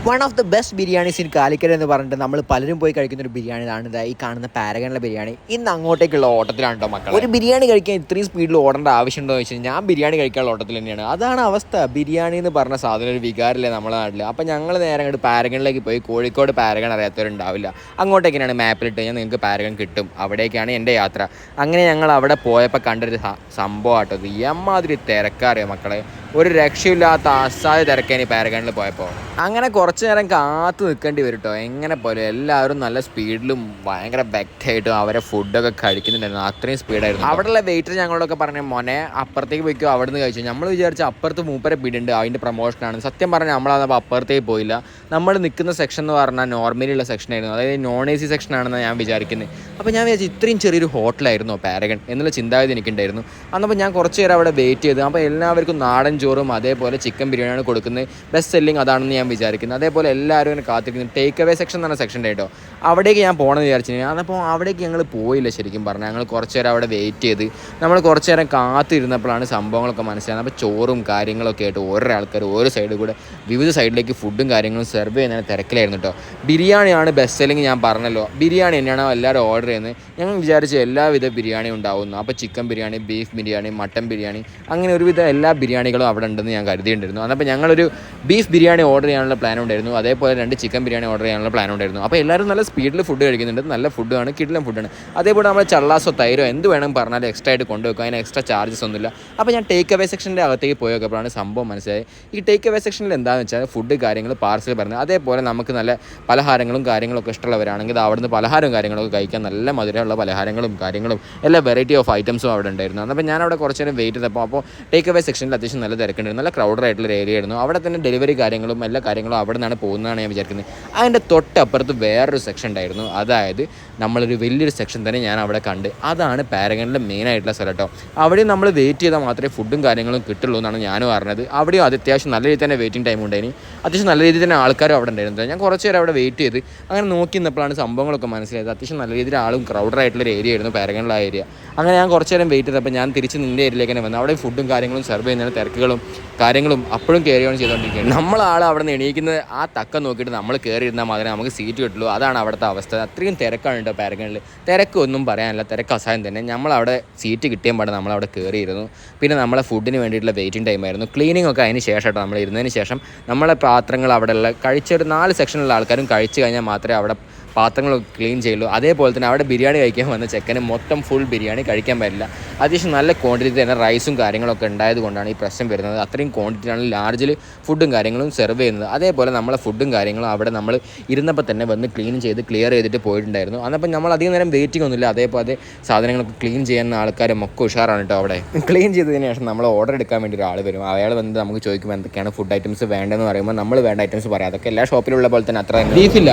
One of the best biryanis in Calicut എന്ന് പറഞ്ഞിട്ട് നമ്മൾ പലരും പോയി കഴിക്കുന്ന ഒരു ബിരിയാണിയാണ് ഈ കാണുന്ന പാരഗണിലെ ബിരിയാണി. ഇന്ന് അങ്ങോട്ടേക്കുള്ള ഓട്ടത്തിലാണ് കേട്ടോ മക്കൾ. ഒരു ബിരിയാണി കഴിക്കാൻ ഇത്രയും സ്പീഡിൽ ഓടേണ്ട ആവശ്യമുണ്ടോ എന്ന് വെച്ചാൽ ഞാൻ ബിരിയാണി കഴിക്കാനുള്ള ഓട്ടത്തിൽ തന്നെയാണ്. അതാണ് അവസ്ഥ. ബിരിയാണി എന്ന് പറഞ്ഞ സാധനം ഒരു വികാരമില്ലേ നമ്മുടെ നാട്ടിൽ. അപ്പോൾ ഞങ്ങൾ നേരെ അങ്ങോട്ട് പാരഗണിലേക്ക് പോയി. കോഴിക്കോട് പാരഗൺ അറിയാത്തവരുണ്ടാവില്ല. അങ്ങോട്ടേക്കാണ് മാപ്പിലിട്ട് കഴിഞ്ഞാൽ നിങ്ങൾക്ക് പാരഗൺ കിട്ടും. അവിടേക്കാണ് എൻ്റെ യാത്ര. അങ്ങനെ ഞങ്ങൾ അവിടെ പോയപ്പോൾ കണ്ടൊരു സംഭവം ആട്ടോ. എമ്മാതിരി തിരക്കറിയോ മക്കളെ, ഒരു രക്ഷയില്ലാത്ത അസാധ്യ തിരക്കേനി പാരഗണിൽ പോയപ്പോൾ. അങ്ങനെ കുറച്ച് നേരം കാത്തു നിൽക്കേണ്ടി വരും കേട്ടോ. എങ്ങനെ പോലെ എല്ലാവരും നല്ല സ്പീഡിലും ഭയങ്കര ബെക്റ്റായിട്ടും അവരെ ഫുഡൊക്കെ കഴിക്കുന്നുണ്ടായിരുന്നു. അത്രയും സ്പീഡായിരുന്നു. അവിടെയുള്ള വെയിറ്റർ ഞങ്ങളോടൊക്കെ പറഞ്ഞു, മോനെ അപ്പുറത്തേക്ക് പോയിക്കോ, അവിടെ നിന്ന് കഴിച്ചു. നമ്മൾ വിചാരിച്ച അപ്പുറത്ത് മൂപ്പരെ പിടിയുണ്ട്, അതിൻ്റെ പ്രൊമോഷനാണ്. സത്യം പറഞ്ഞാൽ നമ്മളപ്പോൾ അപ്പുറത്തേക്ക് പോയില്ല. നമ്മൾ നിൽക്കുന്ന സെക്ഷൻ എന്ന് പറഞ്ഞാൽ നോർമലിയുള്ള സെക്ഷനായിരുന്നു, അതായത് നോൺ AC സെക്ഷനാണെന്ന് ഞാൻ വിചാരിക്കുന്നത്. അപ്പോൾ ഞാൻ വിചാരിച്ചു ഇത്രയും ചെറിയൊരു ഹോട്ടലായിരുന്നു പാരഗൺ എന്നുള്ള ചിന്താഗതി എനിക്കുണ്ടായിരുന്നു. അന്നപ്പോൾ ഞാൻ കുറച്ച് നേരം അവിടെ വെയിറ്റ് ചെയ്തു. അപ്പോൾ എല്ലാവർക്കും നാടൻ ചോറും അതേപോലെ ചിക്കൻ ബിരിയാണിയാണ് കൊടുക്കുന്നത്. ബെസ്റ്റ് സെല്ലിങ് അതാണെന്ന് ഞാൻ വിചാരിക്കുന്നത്. അതേപോലെ എല്ലാവരും ഇങ്ങനെ കാത്തിരിക്കുന്നു. ടേക്ക് അവേ സെക്ഷൻ എന്ന് പറഞ്ഞ സെക്ഷൻ കേട്ടോ. അവിടേക്ക് ഞാൻ പോകണമെന്ന് വിചാരിച്ചിരുന്നു. അതപ്പോൾ അവിടേക്ക് ഞങ്ങൾ പോയില്ല. ശരിക്കും പറഞ്ഞാൽ ഞങ്ങൾ കുറച്ച് നേരം അവിടെ വെയിറ്റ് ചെയ്ത് നമ്മൾ കുറച്ച് നേരം കാത്തിരുന്നപ്പോഴാണ് സംഭവങ്ങളൊക്കെ മനസ്സിലാകുന്നത്. അപ്പോൾ ചോറും കാര്യങ്ങളൊക്കെ ആയിട്ട് ഓരോ ആൾക്കാർ ഓരോ സൈഡിൽ കൂടെ വിവിധ സൈഡിലേക്ക് ഫുഡും കാര്യങ്ങളും സെർവ് ചെയ്യുന്നതിന് തിരക്കിലായിരുന്നു കേട്ടോ. ബിരിയാണിയാണ് ബെസ്റ്റ് സെല്ലിങ് ഞാൻ പറഞ്ഞല്ലോ. ബിരിയാണി തന്നെയാണ് എല്ലാവരും ഓർഡർ ചെയ്യുന്നത്. ഞങ്ങൾ വിചാരിച്ച എല്ലാവിധ ബിരിയാണിയും ഉണ്ടാവുന്നു. അപ്പോൾ chicken biryani, beef biryani, mutton biryani, അങ്ങനെ ഒരുവിധ എല്ലാ ബിരിയാണികളും അവിടെ ഉണ്ടെന്ന് ഞാൻ കരുതിയിട്ടുണ്ടായിരുന്നു. അതപ്പോൾ ഞങ്ങളൊരു ബീഫ് ബിരിയാണി ഓർഡർ ചെയ്യാനുള്ള പ്ലാൻ ഉണ്ടായിരുന്നു. അതേപോലെ 2 ചിക്കൻ ബിരിയാണി ഓർഡർ ചെയ്യാനുള്ള പ്ലാൻ ഉണ്ടായിരുന്നു. അപ്പോൾ എല്ലാവരും നല്ല സ്പീഡിൽ ഫുഡ് കഴിക്കുന്നുണ്ട്. നല്ല ഫുഡാണ്, കിടിലൻ ഫുഡാണ്. അതേപോലെ നമ്മൾ ചള്ളാസോ തൈരോ എന്ത് വേണം പറഞ്ഞാൽ എക്സ്ട്രാ ആയിട്ട് കൊണ്ടുവെക്കുക. അതിന് എക്സ്ട്രാ ചാർജസ് ഒന്നുമില്ല. അപ്പോൾ ഞാൻ ടേക്ക് അവേ സെക്ഷൻ്റെ അകത്തേക്ക് പോയി നോക്കിയപ്പോഴാണ് സംഭവം മനസ്സിലായത്. ഈ ടേക്ക് അവേ സെക്ഷനിൽ എന്താണെന്ന് വെച്ചാൽ ഫുഡ് കാര്യങ്ങൾ പാർസൽ പറഞ്ഞത്. അതേപോലെ നമുക്ക് നല്ല പലഹാരങ്ങളും കാര്യങ്ങളൊക്കെ ഇഷ്ടമുള്ളവരാണെങ്കിൽ അവിടെ നിന്ന് പലഹാരവും കാര്യങ്ങളൊക്കെ കഴിക്കാൻ നല്ല മധുരമുള്ള പലഹാരങ്ങളും കാര്യങ്ങളും എല്ലാ വെറൈറ്റി ഓഫ് ഐറ്റംസും അവിടെ ഉണ്ടായിരുന്നു. അപ്പോൾ ഞാൻ അവിടെ കുറച്ച് നേരം വെയിറ്റ് ചെയ്തപ്പോൾ അപ്പോൾ ടേക്ക് അവേ സെക്ഷനിൽ അത്യാവശ്യം നല്ല തിരക്കുണ്ടായിരുന്നു. നല്ല ക്രൗഡഡ് ആയിട്ടുള്ള ഒരു ഏരിയ ആയിരുന്നു. അവിടെ തന്നെ ഡെലിവറി കാര്യങ്ങളും എല്ലാ കാര്യങ്ങളും അവിടെ നിന്നാണ് പോകുന്നതാണ് ഞാൻ വിചാരിക്കുന്നത്. അതിൻ്റെ തൊട്ടപ്പുറത്ത് വേറൊരു സെക്ഷൻ ഉണ്ടായിരുന്നു. അതായത് നമ്മളൊരു വലിയൊരു സെക്ഷൻ തന്നെ ഞാൻ അവിടെ കണ്ട്. അതാണ് പാരഗണിലെ മെയിൻ ആയിട്ടുള്ള സ്ഥലം കേട്ടോ. അവിടെയും നമ്മൾ വെയിറ്റ് ചെയ്താൽ മാത്രമേ ഫുഡും കാര്യങ്ങളും കിട്ടുള്ളൂ എന്നാണ് ഞാനും പറഞ്ഞത്. അവിടെയും അത് അത്യാവശ്യം നല്ല രീതിയിൽ തന്നെ വെയിറ്റിംഗ് ടൈം ഉണ്ടായിന്. അത്യാവശ്യം നല്ല രീതിയിൽ തന്നെ ആൾക്കാരും അവിടെ ഉണ്ടായിരുന്നു. ഞാൻ കുറച്ച് നേരം അവിടെ വെയിറ്റ് ചെയ്ത് അങ്ങനെ നോക്കി നിന്നപ്പോഴാണ് സംഭവങ്ങളൊക്കെ മനസ്സിലായത്. അത്യാവശ്യം നല്ല രീതിയിൽ ആളും ക്രൗഡഡ് ആയിട്ടുള്ളൊരു ഏരിയ ആയിരുന്നു പാരഗണിലെ ഏരിയ. അങ്ങനെ ഞാൻ കുറച്ച് നേരം വെയിറ്റ് ചെയ്തപ്പോൾ ഞാൻ തിരിച്ച് നിൻ്റെ ഏരിയയിലേക്ക് തന്നെ വന്നു. അവിടെ ഫുഡും കാര്യങ്ങളും സെർവ് ചെയ്യുന്നതിന് തിരക്കുകളും കാര്യങ്ങളും അപ്പോഴും കയറി ഓൺ ചെയ്തുകൊണ്ടിരിക്കുകയാണ്. നമ്മളാൾ അവിടെ നിന്ന് എണീക്കുന്നത് ആ തക്കം നോക്കിയിട്ട് നമ്മൾ കയറി ഇരുന്നാൽ മാത്രമേ നമുക്ക് സീറ്റ് കിട്ടുള്ളൂ. അതാണ് അവിടുത്തെ അവസ്ഥ. അത്രയും തിരക്കാണ് കേട്ടോ പാരഗണിൽ. തിരക്കൊന്നും പറയാനില്ല, തിരക്ക് അസഹായം തന്നെ. നമ്മളവിടെ സീറ്റ് കിട്ടിയാൽ പാടെ നമ്മളവിടെ കയറിയിരുന്നു. പിന്നെ നമ്മളെ ഫുഡിന് വേണ്ടിയിട്ടുള്ള വെയിറ്റിംഗ് ടൈമായിരുന്നു. ക്ലീനിങ് ഒക്കെ അതിന് ശേഷം കേട്ടോ. നമ്മൾ ഇരുന്നതിന് ശേഷം നമ്മളെ പാത്രങ്ങൾ അവിടെയുള്ള കഴിച്ചൊരു 4 സെക്ഷനിലുള്ള ആൾക്കാരും കഴിച്ച് കഴിഞ്ഞാൽ മാത്രമേ അവിടെ പാത്രങ്ങളൊക്കെ ക്ലീൻ ചെയ്യുള്ളൂ. അതേപോലെ തന്നെ അവിടെ ബിരിയാണി കഴിക്കാൻ വന്ന ചെക്കന് മൊത്തം ഫുൾ ബിരിയാണി കഴിക്കാൻ പറ്റില്ല. അത്യാവശ്യം നല്ല ക്വാണ്ടിറ്റി തന്നെ റൈസും കാര്യങ്ങളൊക്കെ ഉണ്ടായത് കൊണ്ടാണ് ഈ പ്രശ്നം വരുന്നത്. അത്രയും ക്വാണ്ടിറ്റിയാണ് ലാർജിൽ ഫുഡും കാര്യങ്ങളും സെർവ് ചെയ്യുന്നത്. അതേപോലെ നമ്മളെ ഫുഡും കാര്യങ്ങളും അവിടെ നമ്മൾ ഇരുന്നപ്പോൾ തന്നെ വന്ന് ക്ലീൻ ചെയ്ത് ക്ലിയർ ചെയ്തിട്ട് പോയിട്ടുണ്ടായിരുന്നു. അന്നപ്പോൾ നമ്മൾ അധികം നേരം വെയിറ്റിംഗ് ഒന്നുമില്ല. അതേപോലെ സാധനങ്ങളൊക്കെ ക്ലീൻ ചെയ്യുന്ന ആൾക്കാരും ഒക്കെ ഉഷാറാണ് കേട്ടോ. അവിടെ ക്ലീൻ ചെയ്തതിന് ശേഷം നമ്മൾ ഓർഡർ എടുക്കാൻ വേണ്ടി ഒരാൾ വരും. അയാൾ വന്ന് നമുക്ക് ചോദിക്കുമ്പോൾ എന്തൊക്കെയാണ് ഫുഡ് ഐറ്റംസ് വേണ്ടതെന്ന് പറയുമ്പോൾ നമ്മൾ വേണ്ട ഐറ്റംസ് പറയാം. അതൊക്കെ എല്ലാ ഷോപ്പിലുള്ള പോലെ തന്നെ. അത്ര ബീഫില്ല,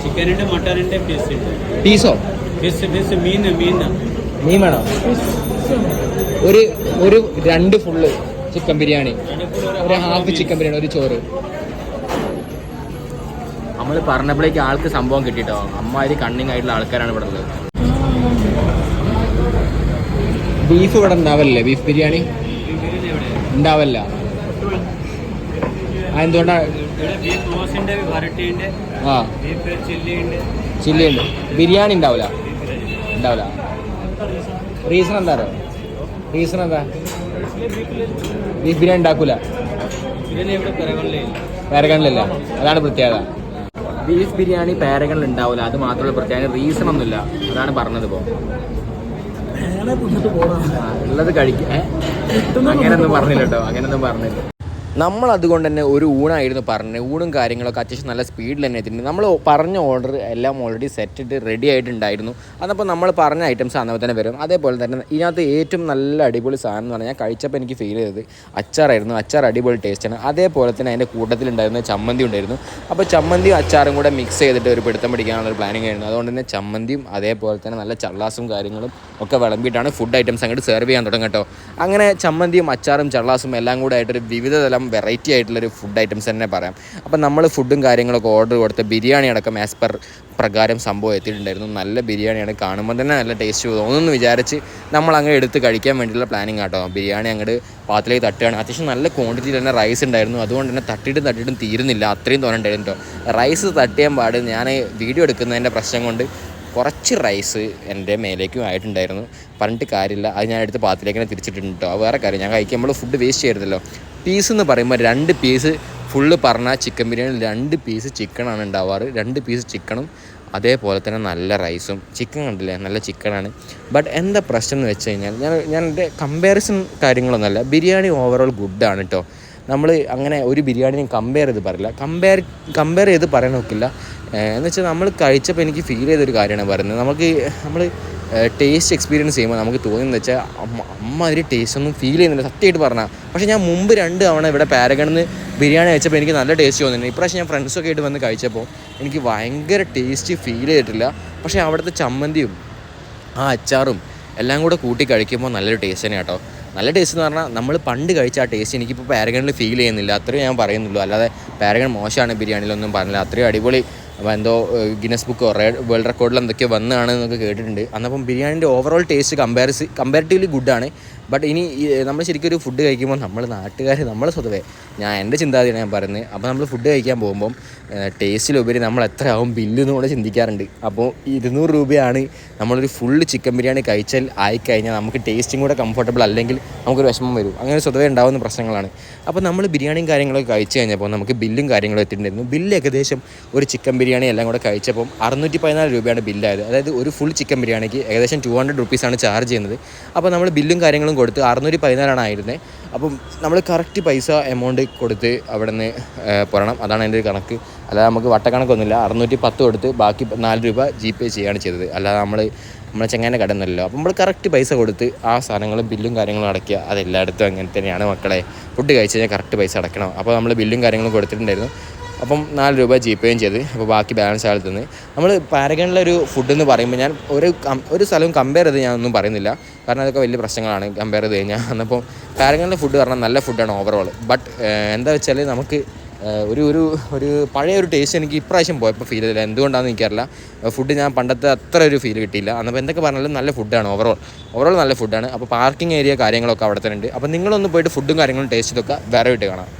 ചിക്കൻ മട്ടൻ പീസോ മീൻ വേണോ? ഒരു 2 ഫുള്ള് ചിക്കൻ ബിരിയാണി, ഒരു ഹാഫ് ചിക്കൻ ബിരിയാണി, ഒരു ചോറ്. നമ്മൾ പറഞ്ഞപ്പോഴേക്ക് ആൾക്ക് സംഭവം കിട്ടിട്ടോ. അമ്മാതിരി കണ്ണിങ് ആയിട്ടുള്ള ആൾക്കാരാണ് ഇവിടെ ഉള്ളത്. ബീഫ് ഇവിടെ ഉണ്ടാവല്ലേ? ബീഫ് ബിരിയാണി ഉണ്ടാവല്ല. എന്തുകൊണ്ടാണ്? ആ ചില്ലി ഉണ്ട്, ബിരിയാണി ഉണ്ടാവില്ല. റീസൺ എന്താ? റീസൺ എന്താ? ബീഫ് ബിരിയാണി ഉണ്ടാക്കൂല, പാരഗണിലില്ല. അതാണ് പ്രത്യേകത. ബീഫ് ബിരിയാണി പാരഗണിൽ ഉണ്ടാവില്ല, അത് മാത്രമല്ല പ്രത്യേക റീസൺ ഒന്നുമില്ല. അതാണ് പറഞ്ഞത്. ഇപ്പോൾ ഉള്ളത് കഴിക്കുക അങ്ങനെയൊന്നും പറഞ്ഞില്ല കേട്ടോ. അങ്ങനെയൊന്നും പറഞ്ഞില്ല. നമ്മൾ അതുകൊണ്ട് തന്നെ ഒരു ഊണായിരുന്നു പറഞ്ഞത്. ഊണും കാര്യങ്ങളൊക്കെ അത്യാവശ്യം നല്ല സ്പീഡിൽ തന്നെ എത്തിയിട്ടുണ്ട്. നമ്മൾ പറഞ്ഞ ഓർഡർ എല്ലാം ഓൾറെഡി സെറ്റിട്ട് റെഡി ആയിട്ടുണ്ടായിരുന്നു. അതപ്പോൾ നമ്മൾ പറഞ്ഞ ഐറ്റംസ് അന്നപ്പോൾ തന്നെ വരും. അതേപോലെ തന്നെ ഇതിനകത്ത് ഏറ്റവും നല്ല അടിപൊളി സാധനം എന്ന് പറഞ്ഞാൽ ഞാൻ കഴിച്ചപ്പോൾ എനിക്ക് ഫീൽ ചെയ്തത് അച്ചാറായിരുന്നു. അച്ചാർ അടിപൊളി ടേസ്റ്റാണ്. അതേപോലെ തന്നെ അതിൻ്റെ കൂട്ടത്തിലുണ്ടായിരുന്ന ചമ്മന്തി ഉണ്ടായിരുന്നു. അപ്പോൾ ചമ്മന്തിയും അച്ചാറും കൂടെ മിക്സ് ചെയ്തിട്ട് ഒരു പിടുത്തം പിടിക്കാനുള്ള ഒരു പ്ലാനിങ് ആയിരുന്നു. അതുകൊണ്ട് തന്നെ ചമ്മന്തിയും അതേപോലെ തന്നെ നല്ല ചള്ളാസും കാര്യങ്ങളും ഒക്കെ വിളമ്പിയിട്ടാണ് ഫുഡ് ഐറ്റംസ് അങ്ങോട്ട് സെർവ് ചെയ്യാൻ തുടങ്ങും കേട്ടോ. അങ്ങനെ ചമ്മന്തിയും അച്ചാറും ചള്ളാസും എല്ലാം കൂടെ ആയിട്ടൊരു വിവിധ തലം വെറൈറ്റി ആയിട്ടുള്ളൊരു ഫുഡ് ഐറ്റംസ് തന്നെ പറയാം. അപ്പം നമ്മൾ ഫുഡും കാര്യങ്ങളൊക്കെ ഓർഡർ കൊടുത്ത് ബിരിയാണി അടക്കം ആസ് പെർ പ്രകാരം സംഭവം എത്തിയിട്ടുണ്ടായിരുന്നു. നല്ല ബിരിയാണിയാണ്, കാണുമ്പോൾ തന്നെ നല്ല ടേസ്റ്റ് തോന്നുന്നു വിചാരിച്ച് നമ്മൾ അങ്ങ് എടുത്ത് കഴിക്കാൻ വേണ്ടിയിട്ടുള്ള പ്ലാനിങ് ആട്ടോ. ബിരിയാണി അങ്ങോട്ട് പാത്രത്തിലേക്ക് തട്ടുകയാണ്. അത്യാവശ്യം നല്ല ക്വാണ്ടിറ്റിയിൽ തന്നെ റൈസ് ഉണ്ടായിരുന്നു. അതുകൊണ്ട് തന്നെ തട്ടിയിട്ടും തീരുന്നില്ല, അത്രയും തോന്നുന്നുണ്ടായിരുന്നു കേട്ടോ. റൈസ് തട്ടിയാൻ പാട് ഞാൻ വീഡിയോ എടുക്കുന്നതിൻ്റെ പ്രശ്നം കൊണ്ട് കുറച്ച് റൈസ് എൻ്റെ മേലേക്കും ആയിട്ടുണ്ടായിരുന്നു. പറഞ്ഞിട്ട് കാര്യമില്ല, അത് ഞാൻ എടുത്ത് പാത്രത്തിലേക്ക് തന്നെ തിരിച്ചിട്ടുണ്ട് കേട്ടോ. അത് വേറെ കാര്യം, ഞാൻ കഴിക്കുമ്പോൾ ഫുഡ് വേസ്റ്റ് ചെയ്യരുതല്ലോ. പീസ് എന്ന് പറയുമ്പോൾ 2 പീസ് ഫുള്ള് പറഞ്ഞാൽ ചിക്കൻ ബിരിയാണി 2 പീസ് ചിക്കനാണ് ഉണ്ടാവാറ്. 2 പീസ് ചിക്കനും അതേപോലെ തന്നെ നല്ല റൈസും. ചിക്കൻ കണ്ടില്ലേ, നല്ല ചിക്കനാണ്. ബട്ട് എന്താ പ്രശ്നം എന്ന് വെച്ച് കഴിഞ്ഞാൽ ഞാൻ എൻ്റെ കമ്പാരിസൺ കാര്യങ്ങളൊന്നുമല്ല, ബിരിയാണി ഓവറോൾ ഗുഡാണ് കേട്ടോ. നമ്മൾ അങ്ങനെ ഒരു ബിരിയാണിയും കമ്പയർ ചെയ്ത് പറയില്ല, കമ്പയർ ചെയ്ത് പറയാൻ നോക്കില്ല. എന്ന് വെച്ചാൽ നമ്മൾ കഴിച്ചപ്പോൾ എനിക്ക് ഫീൽ ചെയ്തൊരു കാര്യമാണ് പറയുന്നത്. നമ്മൾ ടേസ്റ്റ് എക്സ്പീരിയൻസ് ചെയ്യുമ്പോൾ നമുക്ക് തോന്നുന്നത് വെച്ചാൽ അമ്മാതിരി ടേസ്റ്റ് ഒന്നും ഫീൽ ചെയ്യുന്നില്ല സത്യമായിട്ട് പറഞ്ഞാൽ. പക്ഷേ ഞാൻ മുമ്പ് 2 തവണ ഇവിടെ പാരഗണിന്ന് ബിരിയാണി കഴിച്ചപ്പോൾ എനിക്ക് നല്ല ടേസ്റ്റ് തോന്നുന്നുണ്ട്. ഇപ്രാവശ്യം ഞാൻ ഫ്രണ്ട്സൊക്കെ ആയിട്ട് വന്ന് കഴിച്ചപ്പോൾ എനിക്ക് ഭയങ്കര ടേസ്റ്റ് ഫീൽ ചെയ്തിട്ടില്ല. പക്ഷേ അവിടുത്തെ ചമ്മന്തിയും ആ അച്ചാറും എല്ലാം കൂടെ കൂട്ടി കഴിക്കുമ്പോൾ നല്ലൊരു ടേസ്റ്റ് തന്നെ കേട്ടോ. നല്ല ടേസ്റ്റ് എന്ന് പറഞ്ഞാൽ നമ്മൾ പണ്ട് കഴിച്ച ആ ടേസ്റ്റ് എനിക്കിപ്പോൾ പാരഗണിൽ ഫീൽ ചെയ്യുന്നില്ല, അത്രയും ഞാൻ പറയുന്നുള്ളൂ. അല്ലാതെ പാരഗൺ മോശമാണ് ബിരിയാണിയിലൊന്നും പറഞ്ഞില്ല. അത്രയും അടിപൊളി എന്തോ ഗിന്നസ് ബുക്ക് വേൾഡ് റെക്കോർഡിൽ എന്തൊക്കെയോ വന്നതാണ് എന്നൊക്കെ കേട്ടിട്ടുണ്ട്. അന്നപ്പം ബിരിയാണിൻ്റെ ഓവറോൾ ടേസ്റ്റ് കമ്പാരിറ്റീവ്ലി ഗുഡാണ്. ബട്ട് ഇനി നമ്മൾ ശരിക്കും ഒരു ഫുഡ് കഴിക്കുമ്പോൾ നമ്മൾ സ്വതവേ എൻ്റെ ചിന്താഗതിയാണ് ഞാൻ പറയുന്നത്. അപ്പോൾ നമ്മൾ ഫുഡ് കഴിക്കാൻ പോകുമ്പം ടേസ്റ്റിലുപരി നമ്മൾ എത്ര ആവും ബില്ല് എന്നുകൂടെ ചിന്തിക്കാറുണ്ട്. അപ്പോൾ 200 രൂപയാണ് നമ്മളൊരു ഫുള്ള് ചിക്കൻ ബിരിയാണി കഴിച്ചാൽ ആയിക്കഴിഞ്ഞാൽ നമുക്ക് ടേസ്റ്റും കൂടെ കംഫർട്ടബിൾ അല്ലെങ്കിൽ നമുക്കൊരു വിഷമം വരും. അങ്ങനെ സ്വതവേ ഉണ്ടാകുന്ന പ്രശ്നങ്ങളാണ്. അപ്പോൾ നമ്മൾ ബിരിയാണിയും കാര്യങ്ങളൊക്കെ കഴിച്ച് കഴിഞ്ഞപ്പോൾ നമുക്ക് ബില്ലും കാര്യങ്ങളും എത്തിയിട്ടുണ്ടായിരുന്നു. ബില്ല് ഏകദേശം ഒരു ചിക്കൻ ബിരിയാണി എല്ലാം കൂടെ കഴിച്ചപ്പം 614 രൂപയാണ് ബില്ലായത്. അതായത് ഒരു ഫുൾ ചിക്കൻ ബിരിയാണിക്ക് ഏകദേശം 200 റുപ്പീസാണ് ചാർജ് ചെയ്യുന്നത്. അപ്പോൾ നമ്മൾ ബില്ലും കാര്യങ്ങളും കൊടുത്ത് 614 ആയിരുന്നത്. അപ്പം നമ്മൾ കറക്റ്റ് പൈസ എമൗണ്ട് കൊടുത്ത് അവിടെ നിന്ന് പോരണം. അതാണ് എൻ്റെ ഒരു കണക്ക്. അല്ലാതെ നമുക്ക് വട്ടക്കണക്കൊന്നുമില്ല. 610 കൊടുത്ത് ബാക്കി 4 രൂപ GPay ചെയ്യുകയാണ് ചെയ്തത്. അല്ലാതെ നമ്മളെ ചെങ്ങാൻ്റെ കടന്നല്ലോ. അപ്പം നമ്മൾ കറക്റ്റ് പൈസ കൊടുത്ത് ആ സാധനങ്ങളും ബില്ലും കാര്യങ്ങളും അടയ്ക്കുക. അതെല്ലായിടത്തും അങ്ങനെ തന്നെയാണ് മക്കളെ. ഫുഡ് കഴിച്ച് കഴിഞ്ഞാൽ കറക്റ്റ് പൈസ അടയ്ക്കണം. അപ്പോൾ നമ്മൾ ബില്ലും കാര്യങ്ങളും കൊടുത്തിട്ടുണ്ടായിരുന്നു. അപ്പം 4 രൂപ GPayയും ചെയ്ത് അപ്പോൾ ബാക്കി ബാലൻസ് ആളത്തുനിന്ന് നമ്മൾ പാരഗണിലൊരു ഫുഡ് എന്ന് പറയുമ്പോൾ ഞാൻ ഒരു സ്ഥലവും കമ്പയർ ചെയ്ത് ഞാനൊന്നും പറയുന്നില്ല, കാരണം അതൊക്കെ വലിയ പ്രശ്നങ്ങളാണ് കമ്പയർ ചെയ്ത് കഴിഞ്ഞാൽ. എന്നപ്പോൾ പാരഗണിലെ ഫുഡ് പറഞ്ഞാൽ നല്ല ഫുഡാണ് ഓവറോൾ. ബട്ട് എന്താ വെച്ചാൽ നമുക്ക് ഒരു പഴയ ഒരു ടേസ്റ്റ് എനിക്ക് ഇപ്രാവശ്യം പോയപ്പോൾ ഫീൽ ചെയ്തില്ല. എന്തുകൊണ്ടാണെന്ന് എനിക്കറിയില്ല. ഫുഡ് ഞാൻ പണ്ടത്തെ അത്ര ഒരു ഫീൽ കിട്ടിയില്ല. അന്നപ്പോൾ എന്തൊക്കെ പറഞ്ഞാലും നല്ല ഫുഡാണ് ഓവറോൾ നല്ല ഫുഡാണ്. അപ്പോൾ പാർക്കിംഗ് ഏരിയ കാര്യങ്ങളൊക്കെ അവിടെ തന്നെ ഉണ്ട്. അപ്പോൾ നിങ്ങളൊന്ന് പോയിട്ട് ഫുഡും കാര്യങ്ങളും ടേസ്റ്റ് ഇതൊക്കെ വേറെ വിട്ട് കാണാം.